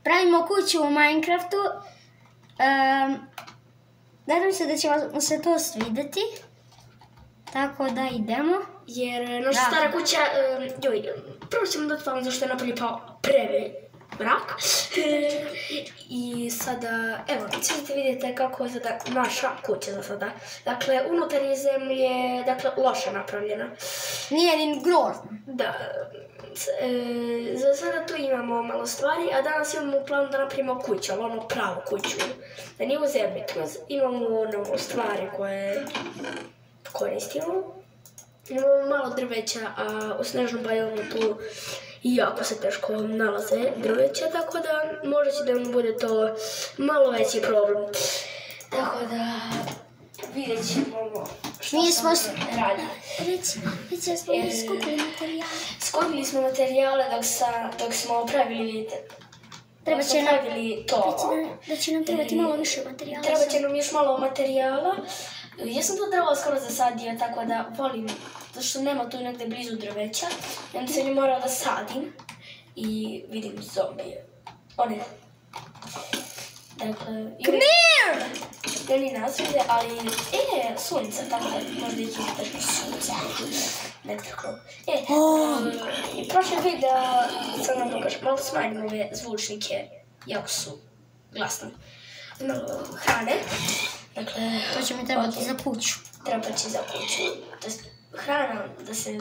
Pravimo kuću u Minecraftu. Nadam se da će vam se to svidjeti. Tako da idemo. Jer naša stara kuća, prvo ćemo da otvaram zašto je napolje pao mrak. I sada, evo, ćete vidjeti kako je sada naša kuća za sada. Dakle, unutar je zemlje, dakle, loše napravljena. Nije ni grozno. Da, za sada tu imamo malo stvari, a danas imamo u planu da napravimo kuću, ali ono pravu kuću. Da nije u zemlji, imamo ono stvari koje koristimo. Imamo malo drveća, a u snežnom bajomu tu jako se teško nalaze drveća, tako da možda će da vam bude to malo veći problem. Tako da vidjet ćemo što smo radili. Reci, smo mi skupili materijale. Skupili smo materijale dok smo pravili, vidite. Da će nam trebati malo više materijala. Treba će nam još malo materijala. Ja sam to drvo skoro zasadio, tako da volim, zato što nema tu negde blizu drveća. I onda sam je morao da sadim i vidim zombije. One. Dakle... Come Oni nas vide, ali... sunce, tako da možda ići teško sunce. Nekako. I prošle videa sam vam pokažem, malo smanjim ove zvučnike, jako su glasni. Malo hrane. Dakle, to će mi trebati za kuću. Treba će za kuću. To je hrana da se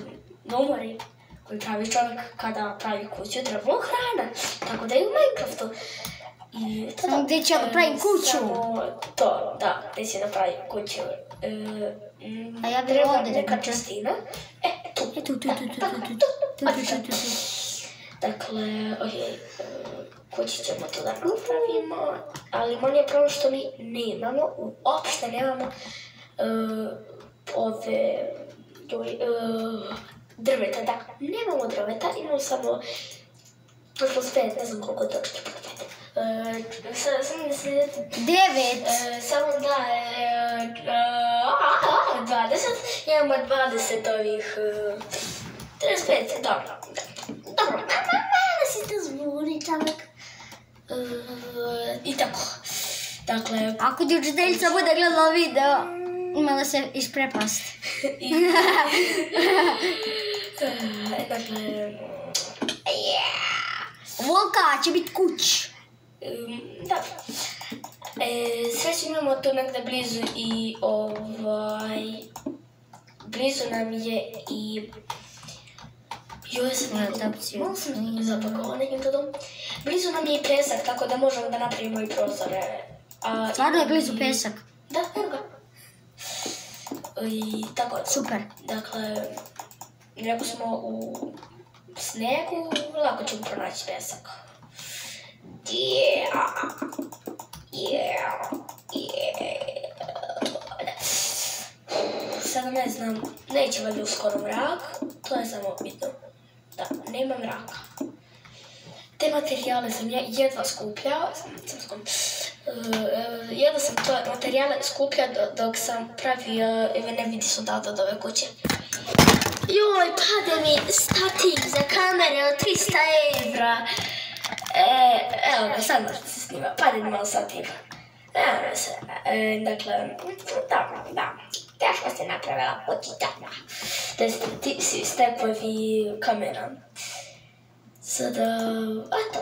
ne umori koji pravi čovjek kada pravi kuću. Treba hrana. Tako da i u Minecraftu. Samo gdje će da pravim kuću? Samo to, da, gdje će da pravim kuću. A ja bih ovdje neka čestina. Tu. Dakle, kući ćemo to da napravimo, ali manje je problem što mi nemamo, uopšte nemamo ove drveta, da, nemamo drveta, imamo samo +5, ne znam koliko je točno samo da se... 9! Samo da, 20, imamo 20 ovih... 35, dobro. Dobro, malo si to zvuni, čovjek. I tako. Dakle... Ako ti učiteljica bude gledala video, imala se isprepast. Dakle... Volka će biti kuć. Da. Sreće imamo tu negde blizu i blizu nam je i... Joj, malo sam zapakovala nekim to dom. Blizu nam je i pesak, tako da možemo da napravimo i prozore. Stvarno je blizu pesak? Da, evo ga. I tako. Super. Dakle, ako smo u snegu, lako ćemo pronaći pesak. Sada ne znam, neće valjda uskoro mrak, to je samo bitno. Da, nema mraka. Te materijale sam ja jedva skupljao, jedva sam to materijale skupljao dok sam pravio, ne vidi su data od ove kuće. Joj, pade mi stativ za kamere od 300 €. Evo ga, sad možete se snima, pade mi malo stativ. Evo se, dakle, da. Teško se napravila kućica. Ti svi stepovi kamera. Sada, eto,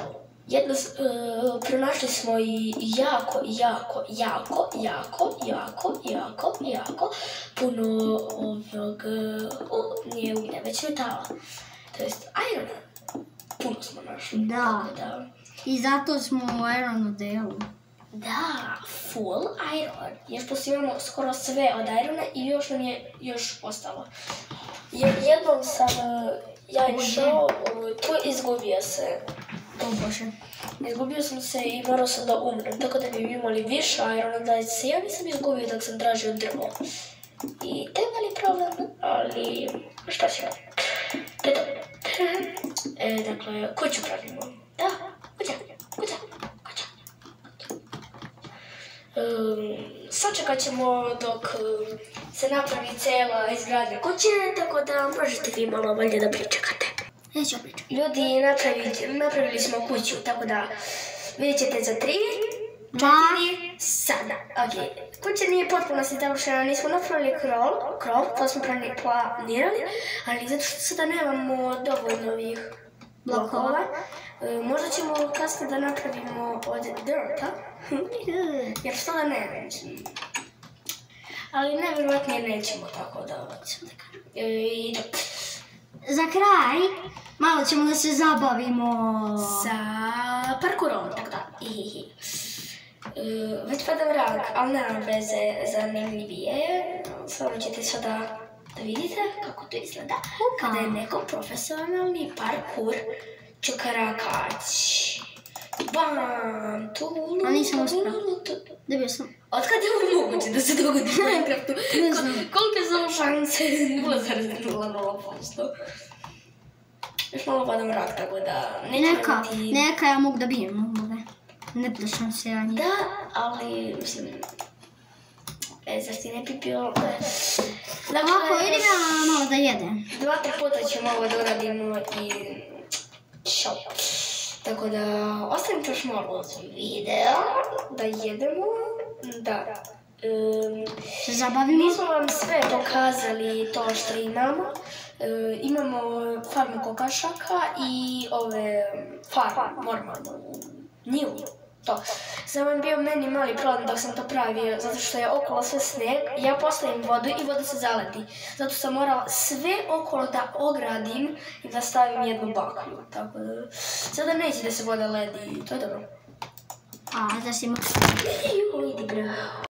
pronašli smo i jako puno ovog, nije uglja, već metala. To jest irona. Puno smo našli. Da. I zato smo u ironu delu. Da, full iron. Još poslije imamo skoro sve od irona i još nam je ostalo. Jednom sam ja išao, tu izgubio se. O Bože. Izgubio sam se i morao sam da umrem, tako da bi imali više irona, da se ja nisam izgubio dok sam tražio drvo. I to je mali problem, ali šta će raditi? To je to. Dakle, kuću pravimo. Da, kuća. Sačekat ćemo dok se napravi cijela izgradnja kuće, tako da možete vi malo bolje da pričekate. Neću pričati. Ljudi, napravili smo kuću, tako da Vidjet ćete za 3, 4, sada. Ok, kuća nije potpuno se završena, nismo napravili krov, to smo planirali, ali zato što sada nemamo dovoljno ovih blokova, možda ćemo kasnije da napravimo od dirta, jer što da ne, mislim. Ali najvjerojatnije nećemo, tako da... Za kraj, malo ćemo da se zabavimo sa parkourom, tako da. Već pada mrak, ali nema veze zanimljivije. Samo ćete sada da vidite kako to izgleda. Kada je neko profesionalni parkour čukarakać. Bam, tu... A nisam uspio. Dobio sam. Otkad je ovo moguće da se dogodi u Minecraftu? Ne znam. Kolike su šanse? 0,00%. Još malo pada mrak, tako da... Neka ja mogu da bijem ove. Ne plašam se ja njih. Da, ali, mislim... zar ti ne bi bio... Ovako, idem ja malo da jedem. 2-3 puta ćemo ovo da uradimo i... Šao. Tako da, ostavite još malo video, da jedemo, da... Se zabavimo. Nismo vam sve pokazali to što imamo. Imamo farmu kokošaka i ove farme, normalno, njivu, to. Samo je bio meni mali problem dok sam to pravio, zato što je okolo sve sneg, ja postavim vodu i voda se zaledi. Zato sam morala sve okolo da ogradim i da stavim jednu baklju, tako da... Sada neće da se voda ledi i to je dobro. A, da si... Idi bre.